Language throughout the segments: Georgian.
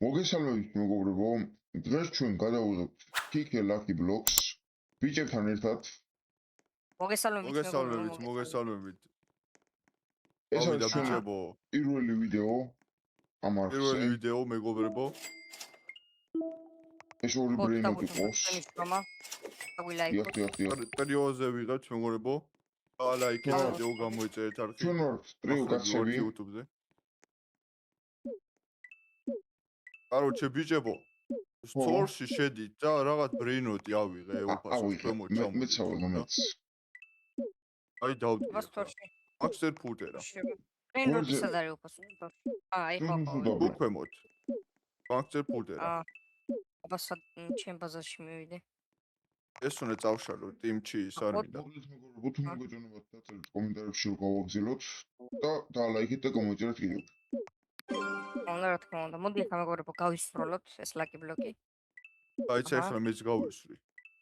მოგესალმებით მეგობრებო, დღეს ჩვენ გადავიღებთ Kicker Lucky Blocks ბიჭებთან ერთად. მოგესალმებით. ეს არის ჩვენი პირველი ვიდეო ამ არხზე. პირველი ვიდეო მეგობრებო. ეს ორი ბრეინოდი ყავს. პერიოდზე ვიღებთ მეგობრებო. ლაიქი ვიდეო გამოიწერეთ არხი. ჩვენ ვართ ტრიო კაცები YouTube-ზე. კაროჩე ბიჭებო. Source-ში შედით და რაღაც ბრეინოდი ავიღე უფასოს ქვემოთ ჩამოვიდა. მეც ავიღე მეც. აი დავდია. მაქსერ ფუტერა. ბრეინოდი სად არის უფასო? აი ხო. უქვემოთ. მაქსერ ფუტერა. აბა სად ჩემ ბაზარში მივიდე? ეს უნდა წავშალო ტიმში ის არ მინდა. მოგეთ მეგობრებო, თუ მოგეწონებათ დაწერეთ კომენტარებში რომ გავაგზავნოთ და დალაიქეთ და გამოიწერეთ კიდევ. რა თქმა უნდა, მოდი ახლა მეგობრებო გავისროლოთ ეს ლაკი ბლოკი. დაიცა ახლა მეც გავისვრი.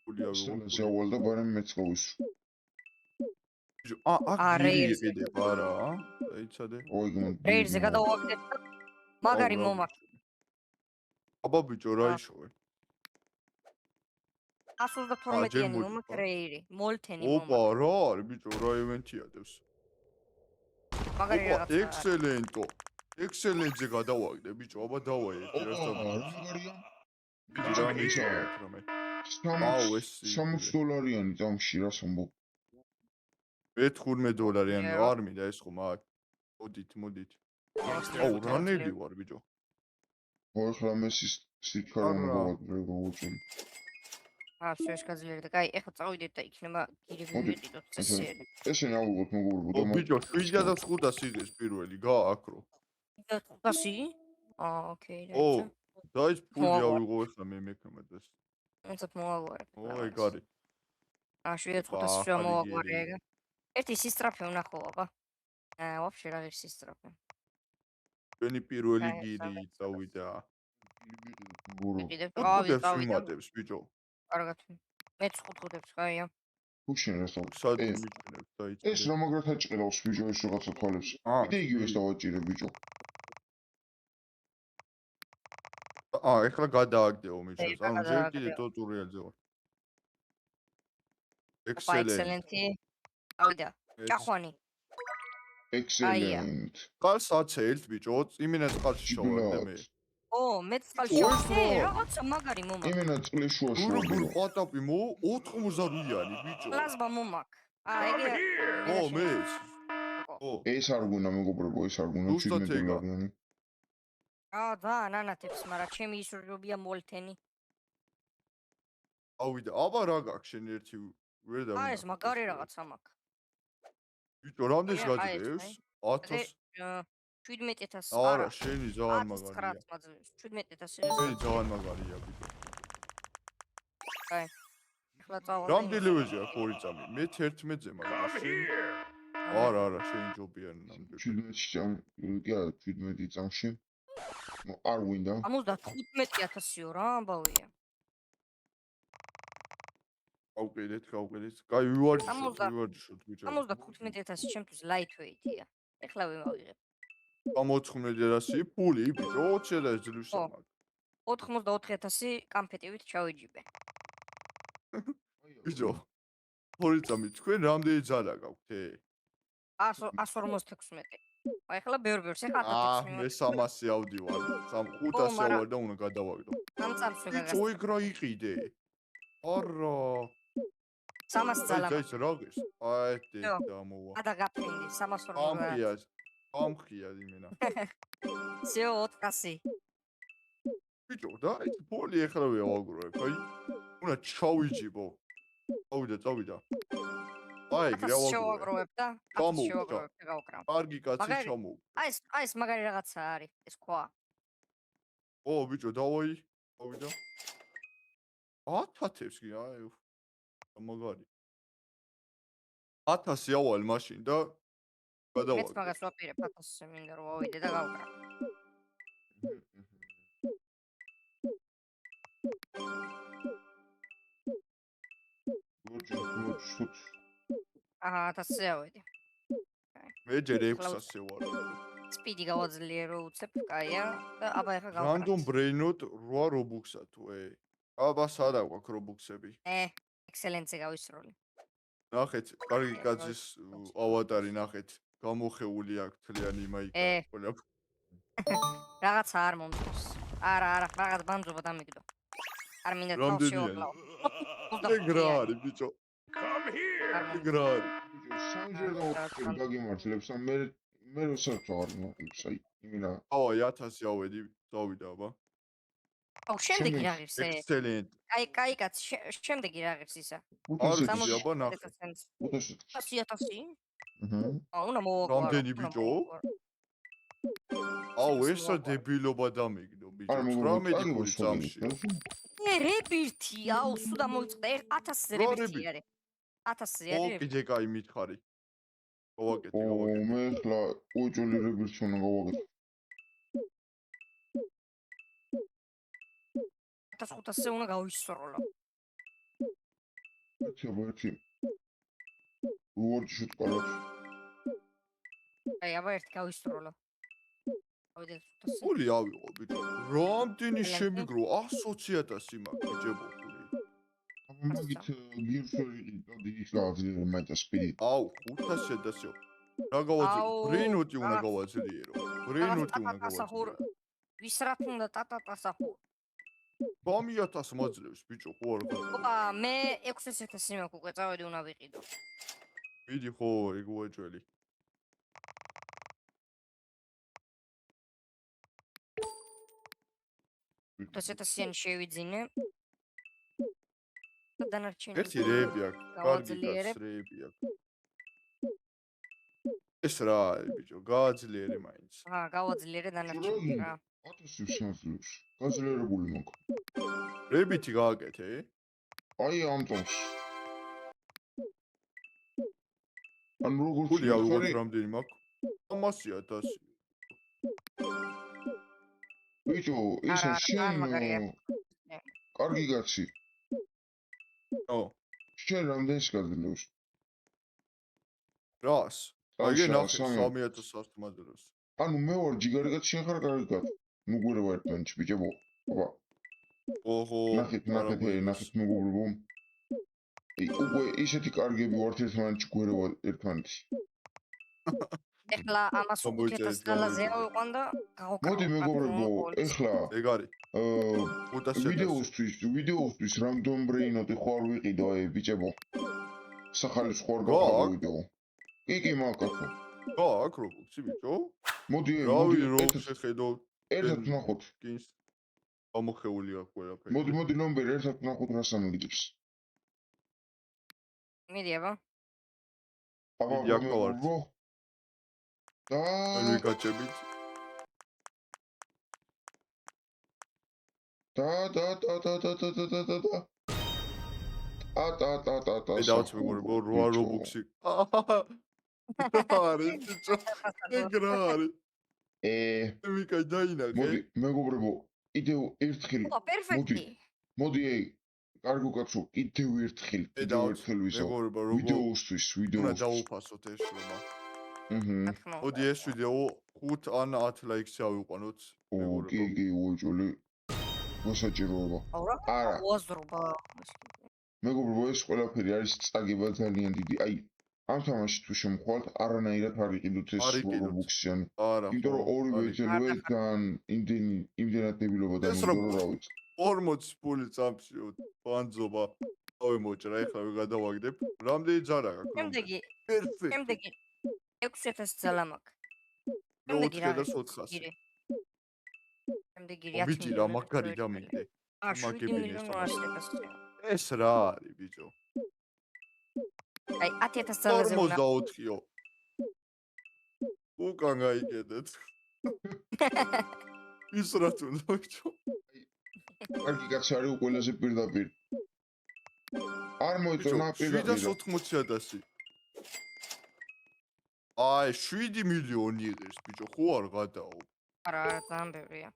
გულია ვიღო. შეავალ და ბარემ მეც გავისვრი. აქ რეირზე იყიდება რა? დაიცადე. რეირზე გადავაგდეთ და მაგარი მომაქვს. აბა ბიჭო რა იშოვე? 112-იანი მომაქვს რეირი, მოლთენი მომაქვს. ოპა რა არის ბიჭო რა ივენთია დევს? მაგარი რაღაცა. ექსელენტო. ექსელენტზე გადავაგდე ბიჭო, აბა დავაიეთე რა მაგარია. ბიჭო რა მიცავთ რომე? $60 წამში რა სამბო. $15 არ მინდა ეს ხომ აქ. მოდით. აუ რანელი ვარ ბიჭო. ახლა მესის სიჩქარე მოვაგდრე გავუწევი. ეს გაძლიერდა. კაი, ახლა წავიდეთ და იქნება გირები მივიდოთ წესიერი. ესენი ავიღოთ მეგობრებო. ბიჭო 7500 იგეს პირველი გააკრო. 500? ოკეი. და ის ფული ავიღო ახლა მე მექნებას. ეცად მოვაგვარე. ოი გარი. 7500 შემოვაგვარე ეგა. ერთი სისტრაფე ვნახო აბა. ვაფშე რა ღირს სისტრაფე. ჩვენი პირველი გირი წავიდა. ვიყიდებ, ვიმატებს ბიჭო. კარგად. მეც ხუთხუთებს, კაია. უშენ რასო. სად მიჭნებს დაიწყე. ეს რა მაგრად აჭყერავს ბიჭო ეს რაღაცა თვალებს. კიდე იგივეს დავაჭირე ბიჭო. ეხლა გადააგდეო მიჩას. ანუ ჯერ კიდე ტუტურიალზე ვარ. ექსელენტი. ავიდა. ჭახვანი. ექსელენტ. ყალს აცელთ ბიჭო, იმენა წყალში შოვარდე მე. მეც წყალში შოვარდე, რაღაცა მაგარი მომაქვს. იმენა წყლის შუაში. გურგურ ყატაპი 80-იანი ბიჭო. პლაზმა მომაქვს. ეგე. მეც. ეს არ გუნა მეგობრებო, ეს არ გუნა $17. და ანანათებს, მაგრამ ჩემი ისრობია მოლთენი. ავიდა, აბა რა გაქვს შენ ერთი ვერ დავინახე. ეს მაგარი რაღაცა მაქვს. ბიჭო, რამდენს გაძლევს? 1000. 17000. არა, შენი ძალიან მაგარია. 17000. შენი ძალიან მაგარია ბიჭო. აი. ახლა წავალ. რამდენი ლეველი აქვს ორი წამი? მე 11-ზე მაგრამ შენ. არა, შენი ჯობია ნამდვილად. 17 წამში. არ ვინდა. 75000-ო რა ამბავია. გავყიდეთ. კაი, ვივარჯიშოთ ბიჭო. 75000 ჩემთვის lightweight-ია. ეხლა ვიმავიღებ. 64,000 ფული ბიჭო, 20,000 ძლივს ამაკ. 84,000 კამფეტივით ჩავიჯიბე. ბიჭო. ორი წამი თქვენ რამდენი ძალა გაქვთ? 156. აი ახლა ბევრს ეხლა 116. მე 300 ავდივარ. 500 ავარ და უნდა გადავაგდო. ამ წამს ვეგაგას. ბიჭო, იქ რა იყიდე? არა. 300 ძალა. ეს რა გეს? აი დამოვა. ადაგაფრინდი 340. ამხია იმენა. всё 400. ბიჭო, და ეს ფული ახლა ვეავაგროებ. აი, უნდა ჩავიჯიბო. წავიდა. აი, შევაგროვებ და შევაგროვებ და გავკრავ. კარგი კაცი ჩამო. აი ეს მაგარი რაღაცა არის, ეს ქვა. ბიჭო, დავაი. წავიდა. 1000-ებს კი, აი. მაგარი. 1000 ავალ მაშინ და გადავაგდე. მეც მაგას ვაპირებ 1000-ზე მინდა რომ ავიდე და გავკრავ. აჰა, 1000-ზე ავედი. მე ჯერ 600-ზე ვარ. სპიდი გავაძლიერო უცებ, კაია და აბა ეხლა Random გავყრათ. brain-ot 8 Robux-ა თუ აბა სადა გვაქვს Robux-ები? ექსელენცე გავისროლი. ნახეთ, კარგი კაცის ავატარი ნახეთ. გამოხეული აქვს თლიანი მაიკა, ყველა. რაღაცა არ მომწონს. არა, რაღაც ბანძობა დამიგდო. არ მინდა თავს რამდენიანი? შევაკლავ. ეგ რა არის, ბიჭო? ეგ რა არის? სამჯერ გაგიმართლებს ან მე როსაც ვარ მოკლებს აი იმენა ავა 1000 ავედი, დავიდა აბა. აუ შემდეგი რა ღირს Excellent. კაი კაც შემდეგი რა ღირს ისა? არ ვიცი აბა ნახე. 100000? აჰა. აუ უნდა მოვაკლო. რამდენი ბიჭო? აუ ესა დებილობა დამიგდო ბიჭო. 18 გული წამში. რებირთი აუ სუდა მოიწყდა 1000 რებირთი არის. 1000 ო არის. კიდე კაი მითხარი. გავაკეთე. მე ხლა უჭული რებირთი უნდა გავაკეთე. 1500-ზე უნდა გავისროლო. ერთი. უორჯი შუტყალოთ. აი აბა ერთი გავისროლო. ავიდეთ 500-ზე. გული ავიღო ბიჭო. რამდენი შემიგრო 120.000 მაქვს ბიჭებო გული. მაგით გირსველი დადი ის გააძლიერე მეტა სპიდი. აუ 500 დასიო. რა გავაძლიერო? ბრეინოტი უნდა გავაძლიერო. ბრეინოტი უნდა გავაძლიერო. ვისრათ უნდა ტატატასახურ. 3000 მაძლევს ბიჭო ხო არ გქონდა. ოპა მე 600000 მაქვს უკვე წავედი უნდა ვიყიდო. მიდი ხო ეგ უეჭველი. დასეთასიანი შევიძინე. და დანარჩენი. ერთი რეები აქვს. კარგი კაც რეები აქვს. ეს რა არის ბიჭო? გააძლიერე მაინც. გავაძლიერე დანარჩენი რა. 1000 შემძლებს. გაძლიერებული მაქვს. რეებითი გააკეთე? აი ამ ტომს. ან როგორც გული ავიღოთ რამდენი მაქვს? 300.000. ბიჭო, ისა შენ კარგი კაცი. ო, შენ რამდენს გაძლევს? რას? აი ნახე 3000 მაძლევს. ანუ მე ვარ ჯიგარი კაცი, შენ ხარ კარგი კაცი. მოგურება ერთმანეთში ბიჭებო. აბა. ოჰო. ნახეთ მეგობრებო. უკვე ისეთი კარგები ვართ ერთმანეთში გვერევა ერთმანეთში. ეხლა ამას 5000 დალაზე ავიყვან და გავაკეთე. მოდი მეგობრებო, ეხლა ეგ არის. 500.000. ვიდეოსთვის random brain-ოტი ხო არ ვიყიდო აი ბიჭებო. სახალის ხო არ გავიდო. კი მაგათო. გააკ Robux-ი ბიჭო? მოდი Robux-ი ხედავ. ერთად ნახოთ. კინს. გამოხეული აქვს ყველაფერი. მოდი ნომბერი ერთად ნახოთ რა სამიგებს. მიდი აბა. მიდი აქ ვარ. და ვიკაჩებით. და დავც მეგობრებო 8 Robux-ი. არის ბიჭო. ეგ რა არის? ვიკა დაინახე. მოდი მეგობრებო, კიდევ ერთხელ. ოპა პერფექტი. მოდი აი კარგო კაცო, კიდევ ერთხელ ვისო. ვიდეოსთვის. უნდა დაუფასოთ ეს შრომა. მოდი ეს ვიდეო 5 ან 10 ლაიქს ავიყვანოთ. კი, უეჭველი. მოსაჭიროება. არა. უაზრობა. მეგობრებო, ეს ყველაფერი არის წაგება ძალიან დიდი. აი, ამ თამაში თუ შემხვალთ, არანაირად არ იყიდოთ ეს Robux-იანი. არა. იმიტომ რომ ორივე ეთელვე ძალიან იმდენად დებილობა დამოუკიდებლობა რა ვიცი. 40 ფული წამშიო ბანძობა. ავე მოჭრა, ეხლა გადავაგდებ. რამდენი ძარა გაქვს? შემდეგი 6000 ძალა მაქვს. შემდეგი 4400. შემდეგი ბიჭი რა მაგარი დამიგდე. 7 მილიონი 800.000. ეს რა არის ბიჭო? აი 10000 ძალაზე უნდა 44-იო. უკან გაიგედეთ. ის რა თუნდა ბიჭო? კარგი კაცი არის ყველაზე პირდაპირ. არ მოიწონა პირდაპირ. 780.000. აი 7 მილიონი იღებს ბიჭო, ხო არ გადაო? არა, ძალიან ბევრია.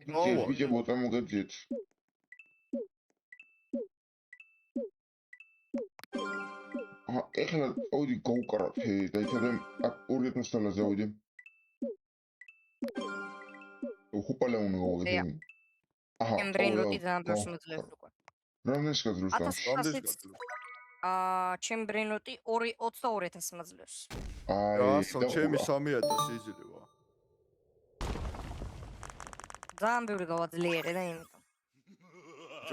ბიჭებო, წამოგეძიეთ. ეხლა წავიდი გავუკარათ და იცოდე 2000 დალაზე ავიდე. ხუპალა უნდა გავაკეთე. აჰა, ჩემ ბრეინროტი ძალიან ბევრს მაძლევს უკვე. რამდენს გაძლევს და? 1700 ჩემ ბრეინროტი 22000 მაძლევს. რასო ჩემი 3000 იძლევა. ძალიან ბევრი გავაძლიერე და იმიტომ.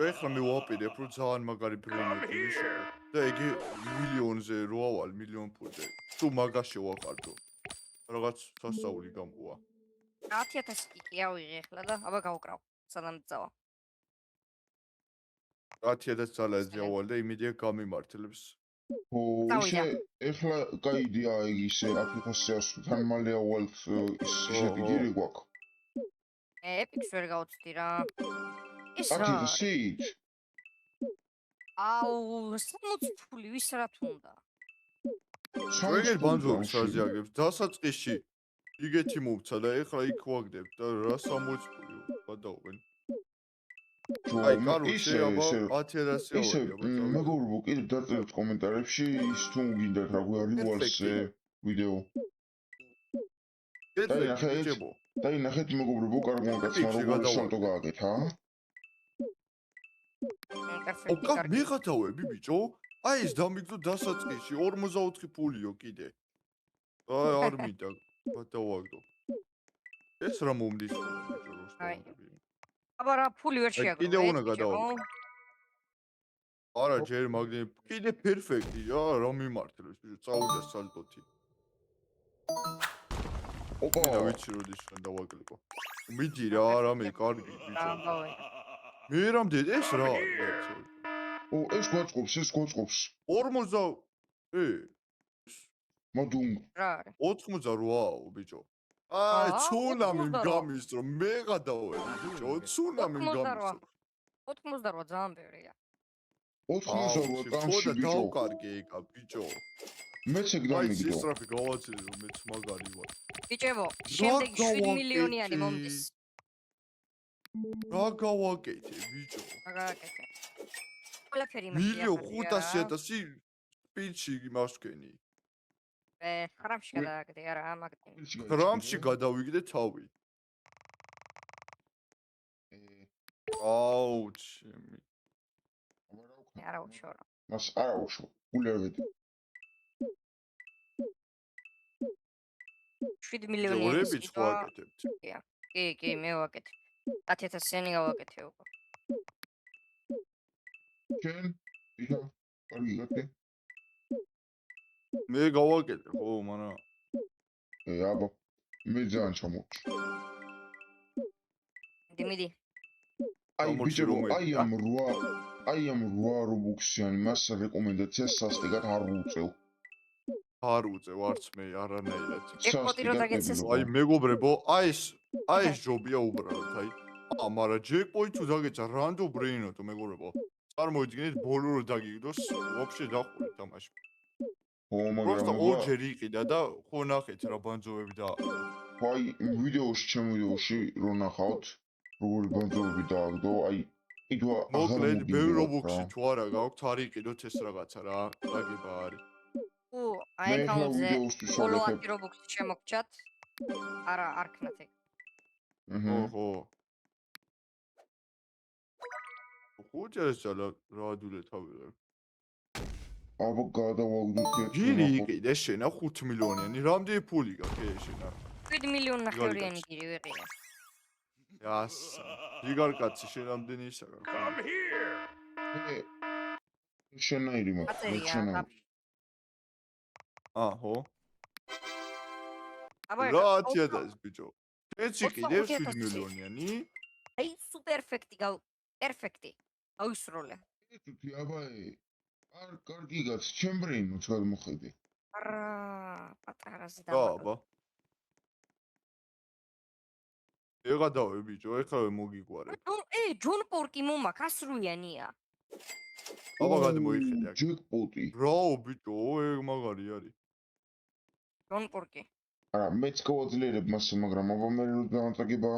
ეხლა მე ვაპირებ რომ ძალიან მაგარი ბრეინროტი ვიშოვო და იგი მილიონზე რო ავალ მილიონ ფულზე. თუ მაგაში ვაყარდო. რაღაც სასწაული გამყვა. 10000 კი ავიღე ახლა და აბა გავკრავ. სანამ წავა. 10000 ძალაზე ავალ და იმედია გამიმართლებს. ო, ისე ეხლა კაი იდეა იგი ისე 10000-თან მალე ავალთ ისეთი გირი გვაქვს. ეპიქს ვერ გავწდი რა. ეს რა? 10000-ით? აუ, 60 ფული ვის რა თუნდა? შეგერ ბანძოვის აზიაგებს დასაწყისში იგეთი მოვცა და ეხლა იქ ვაგდებ და რა 60 ფული გადავყვენ. აი, კაროჩე, აბა 10000 ისე მეგობრებო, კიდევ დაწერთ კომენტარებში ის თუ გინდათ რა გვიარივალს ვიდეო. დაინახეთ მეგობრებო, კარგმა კაცმა როგორ სამტო გააკეთა. ოკა მიღათავები ბიჭო? აი ეს დამიგდო დასაწყისში 44 ფულიო კიდე. აი არ მინდა გადავაგდო. ეს რა მომდის ბიჭო როსტომები. აბა რა ფული ვერ შეაგრო. კიდე უნდა გადავაგდო. არა ჯერ მაგდენ კიდე პერფექტია რა მიმართლებს ბიჭო წავიდა სალტოთი. ოპა და ვიცი როდის დავაკლიკო. მიდი რა რამე კარგი ბიჭო. მე რამდენი ეს რა ო ეს გვაწყობს 40 მოდუნ რა არის 88-ო ბიჭო აი ცუნამი გამის რომ მე გადავედი ბიჭო ცუნამი გამის 88 ძალიან ბევრია 88 კანში ბიჭო დავკარგე ეკა ბიჭო მეც ეგ დამიგდო აი სისტრაფი გავაცილე რომ მეც მაგარი ვარ ბიჭებო შემდეგ 7 მილიონიანი მომდის რა გავაკეთე ბიჭო გავაკეთე ყველაფერი მაქვს 1.500.000 სპიჩი მასკენი ხრამში გადააგდე არა მაგდენი ხრამში გადავიგდე თავი აუ ჩემი არა უშორო მას არა უშო გულერვედი 7 მილიონიანი კი მე ვაკეთე 10000-იანი გავაკეთე უკვე ჩვენ ისა კარგი გაკეთე მე გავაკეთე ხო მარა აბა მე ძალიან ჩამოჭ მიდი აი ბიჭო აი ამ 8 რობუქსიანი მას რეკომენდაციას სასტიკად არ უწევ არც მე არანაირად ჯეკპოტი რო დაგეცეს აი მეგობრებო აი ეს ჯობია უბრალოდ აი მაგრამ ჯეკპოტი თუ დაგეცა რანდო ბრეინოტო მეგობრებო წარმოიდგინეთ ბოლო რო დაგიგდოს ვაფშე დახვდით თამაში მაგრამ ორჯერ იყიდა და ხო ნახეთ რა ბანძოვები და აი ვიდეოში ჩემ ვიდეოში რო ნახავთ როგორი ბანძოვები დააგდო აი იდვა მოკლედ ბევრი რობუქსი თუ არა გაქვთ არ იყიდოთ ეს რაღაცა რა დაგება არის აი კაუნტზე ბოლო 10 რობუქსი შემოგჭათ არა არ ქნათ ეგ ხო ხუჯერსალა რადულე თავი აბა გადავაგდოთ გირი იყიდე შენა 5 მილიონიანი რამდენი ფული გაქვს შენა 7 მილიონ ნახევრიანი გირი ვიყიდე იას იგარ კაცი შენ რამდენი ისაა შენაირი მაქვს შენაირი აჰო რა 10000 ბიჭო ეს იყიდე 7 მილიონიანი აი სუპერფექტი პერფექტი აუსროლე თუ აბა არ კარგი გაც ჩემბრინოც გადმოხედე არა პატარაზე და აბა ეგადავე ბიჭო ეხლა მოგიგვარე ჯონ პორკი მომაქ 100-იანია აბა გადმოიხედე აქ ჯეკპოტი რაო ბიჭო ეგ მაგარი არის ჯონ პორკი არა მეც გავაძლიერებ მას მაგრამ აბა მე რო დამატაგება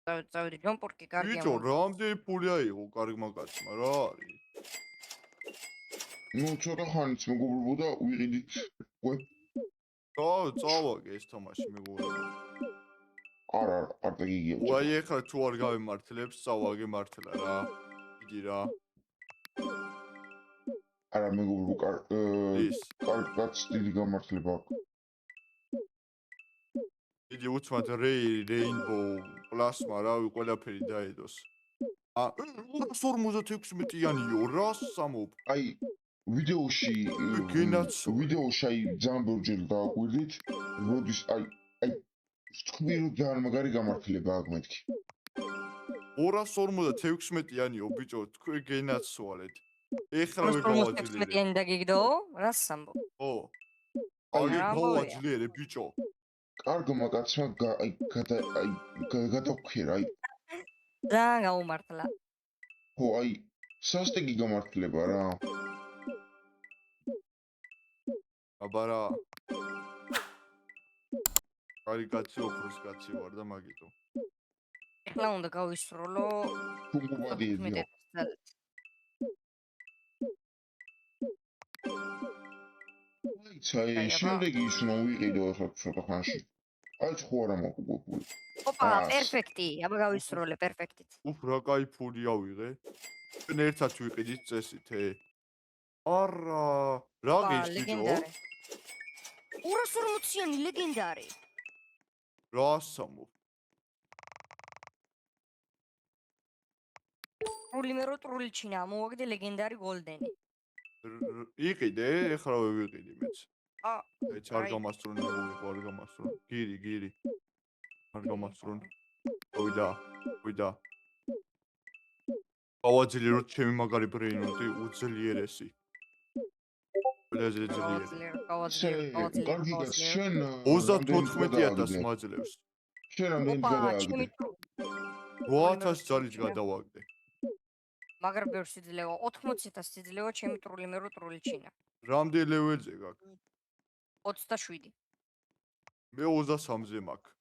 წავედი ჯონ პორკი კარგია ბიჭო რამდენი ფული აიღო კარგმა კაცმა რა არის ნუ ცოტა ხანიც მეგობრებო და ვიყიდით უკვე წავაგე ეს თამაში მეგობრებო არა, პარტი გიგია. უაი ეხლა თუ არ გავემართლებს, წავაგემართლა რა. იგი რა. არა, მეგობრო, ის. კარგად დიდი გამართლება აქვს. იგი უცბად რეინბოუ პლასმა რავი ყველაფერი დაედოს. 256-იანიო რა სამობ. აი ვიდეოში გენაცო. ვიდეოში აი ძალიან ბევრჯერ დააგვირდით, როდის აი თქვი რომ ძალიან მაგარი გამართლება აქვს მეთქი. 256-იანიო ბიჭო, თქვენ გენაცვალეთ. ეხლა გავაძლიერე. 256-იანი დაგიგდო? რას ამბობ? ო. აი რა გავაძლიერე ბიჭო. კარგმა კაცმა გადავქერა აი ძალიან გაუმართლა. ხო აი სასტიკი გამართლება რა. აბარა. აი კაცი ოქროს კაცი ვარ და მაგიტო. ეხლა უნდა გავისროლო თუნგუბადი ედიო. აი შემდეგი ის უნდა ვიყიდო ახლა ცოტა ხანში. აი ხო არა მოგუგებული. ოპა, პერფექტი, აბა გავისროლე პერფექტით. უფ რა кай ფული ავიღე. ჩვენ ერთად ვიყიდით წესით. არა, რა გიქს ბიჭო? 240-იანი ლეგენდარი. რა სამო? პროლიმერო ტრულიჩინა, მოვაგდე ლეგენდარი გოლდენი. იყიდე, ეხლა ვიყიდი მეც. ეც არ აი. გამასწრონი, არ გამასწრონი. გირი. არ გამასწრონი. ვიდა. ავაძლიერო ჩემი მაგარი ბრეინოტი უძლიერესი. გავაძლიერო. კარგი კაც შენ 34,000 მაძლევს. შენ რამდენი ოპა, გადააგდე? ჩემი 8000 ძალით გადავაგდე. მაგრამ ბევრ სიძლევა, 80,000 სიძლევა ჩემი ტროლიმერო ტრულიჩინა. რამდენი ლეველზე გაქვს? 27. მე 23-ზე მაქვს.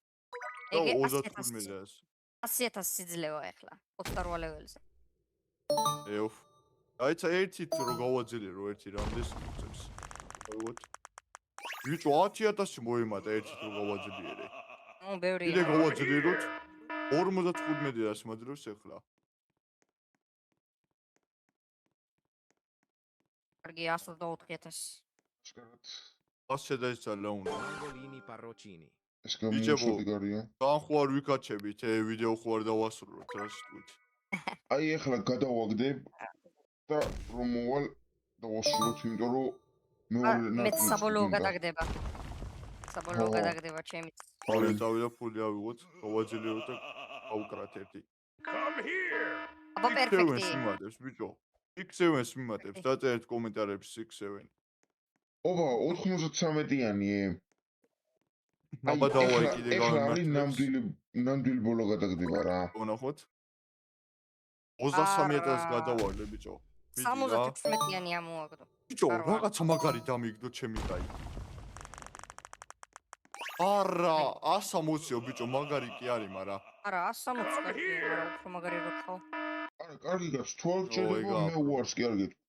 და ეგ 35-ზე. 100,000 სიძლევა ეხლა, 28 ლეველზე. ეუფ. აიცა ერთი თუ რო გავაძლიერო ერთი რამდენს მიწევს. აიგოთ. ბიჭო 10,000 მოემატა ერთი თუ გავაძლიერე. ნუ ბევრია. კიდე გავაძლიეროთ 55,000 მაძლევს ეხლა. კარგი 124,000. შკარად. ასე დაიცალა უნდა. Mangolini parrocini. ეს გამოსული გარია. თან ხო არ ვიკაჩებით, ვიდეო ხო არ დავასრულოთ, რა შევით. აი ახლა გადავაგდებ და რომ მოვალ დავასრულოთ, იმიტომ რომ მეორე მეც საბოლოო გადაგდება. საბოლოო გადაგდება ჩემიც. ორი დავიდა ფული ავიღოთ, გავაძლიეროთ და გავუკრათ ერთი. აბა პერფექტი. მიმატებს ბიჭო. X7-ს მიმატებს, დაწერეთ კომენტარებში X7. ოპა 93-იანი. აბა დავაი კიდე ეხლა არის გავიმართლებს. ნამდვილი ბოლო გადაგდება რა. ვნახოთ. 23,000 გადავარდე ბიჭო. 76-იანი ამოაგდო. ბიჭო, რაღაცა მაგარი დამიგდო ჩემი კაი. არა, 160-ო ბიჭო, მაგარი კი არის, მაგრამ არა, 160 კარგია, მაგრამ უფრო მაგარი რო ხავ. არა, კარგი გას, თუ არ გჭირდება მე უარს კი არ გეტყვი.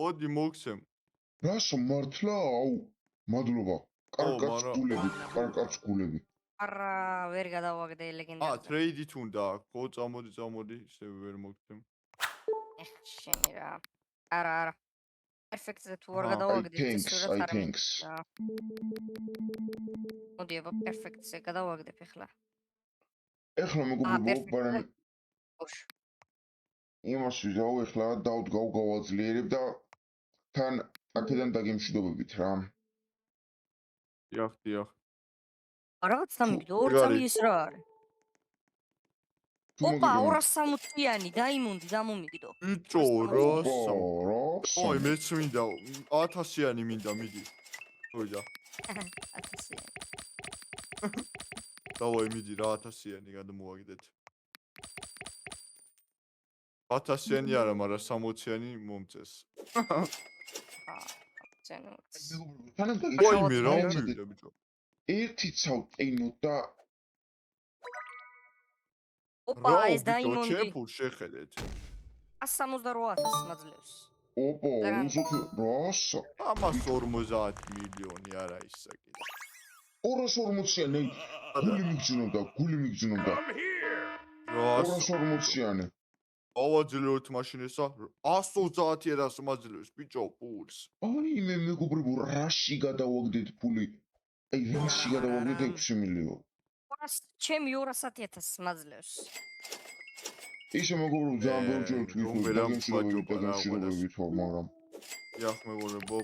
ოდი მოგცემ. რასო მართლა? აუ, მადლობა. კარგად გულები. არა, ვერ გადავაგდე ლეგენდარზე. ტრეიდით უნდა, ხო, წამოდი, ისე ვერ მოგცემ. ეხ, შენი რა. არა. პერფექტზე თუ არ გადავაგდე, thanks. მოდი, აბა პერფექტზე გადავაგდებ ეხლა. ეხლა მეგობრებო, მაგრამ ოშ. იმას ვიზაო ეხლა დავდგავ გავაძლიერებ და თან აქედან დაგემშვიდობებით რა. დიახ. რაღაც დამიგდო, ორ წამი ის რა არის? ოპა, 260-იანი დაიმონდი, დამომიგდო. ბიჭო, რასო? რა? ой, მეც მინდა 1000-იანი მინდა, მიდი. ხოიდა. 1000-იანი. დავაი მიდი რა 1000-იანი გადმოვაგდეთ. 1000-იანი არა, მაგრამ 60-იანი მომწეს. ой, მე რა მივიდა ბიჭო. ერთი ცალკინო და ოპა, ეს დაიმონდი. ჩემფულ შეხედეთ. 168,000 მაძლევს. ოპა, რასო? 150 მილიონი არა ისაკი. 240-იანი, გული მიგზნობდა. რას 240-იანი. ავაძლევთ მაშინ ესა 130.000 მაძლევს ბიჭო პულს. აი მე მეგობრებო, რაში გადავაგდეთ ფული? აი რაში გადავაგდეთ 6 მილიონი. ჩემი 200.000 მაძლევს. ისე მეგობრებო, ძალიან ბევრჯერ რომ თქვით, ვერა დაგემშვიდობებით ვარ, მაგრამ იახ მეგობრებო,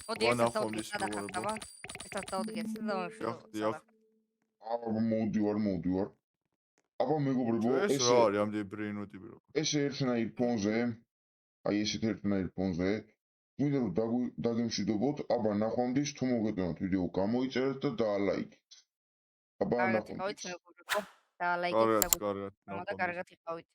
მოდი ვანა ერთად ხომის დავდგეთ მეგობრებო. ერთად დავდგეთ და იახ დავამშვიდობოთ. დიახ. აბა მოვდივარ. აბა მეგობრებო, ეს რა არის ამდენი ბრეინოტი ბრო. ესე ერთნაირ ფონზე, აი ესეთ ერთნაირ ფონზე, მინდა რომ დაგემშვიდობოთ, აბა ნახვამდის, თუ მოგეტყვით ვიდეო გამოიწერეთ და დაალაიქეთ. აბა კარგად ნახვამდის. იყავით მეგობრებო. და ლაიქეთ და კარგად, გულწრფელად და კარგად იყავით.